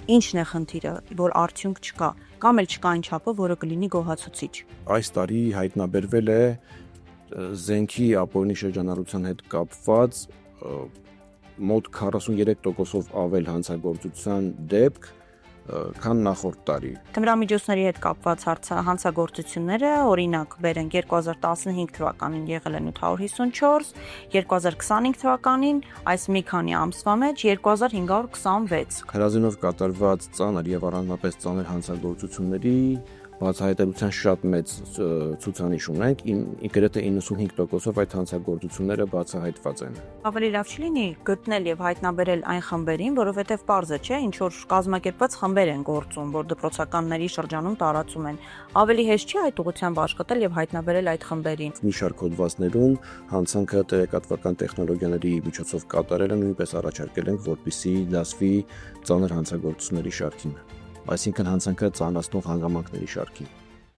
Ինչն է խնդիրը, որ արդյունք չկա, կամ էլ չկա այն չափը, որը կլինի գոհացուցիչ։ Այս տարի հայտնաբերվել է զենքի ապօրինի շրջանառության հետ կապված մոտ 43%-ով ավել հանցագործության դեպք, քան նախորդ տարի։ Թմրամիջոցների հետ կապված հանցագործությունները, օրինակ, բերենք 2015 թվականին եղել են 854, 2025 թվականին, այս մի քանի ամսվա մեջ 2526։ Հրազենով կատարված ծանր եւ առանձնապես ծանր հանցագործությունների բացահայտության շատ մեծ ցուցանիշ ունենք, գրեթե 95%-ով այդ հանցագործությունները բացահայտված են։ Ավելի լավ չի լինի գտնել եւ հայտնաբերել այն խմբերին, որովհետեւ պարզ է, չէ, ինչ որ կազմակերպված խմբեր են գործում, որ դպրոցականների շրջանում տարածում են։ Ավելի հեշտ չի այդ ուղղությամբ աշխատել եւ հայտնաբերել այդ խմբերին։ Մի շարք հոդվածներում հանցանքը տեղեկատվական տեխնոլոգիաների միջոցով կատարելը նույնպես առաջարկել ենք, որպեսզի դասվի ծանր հանցագործությունների շարքին, այսինքն հանցանքը ծանրացնող հանգամանքների շարքին։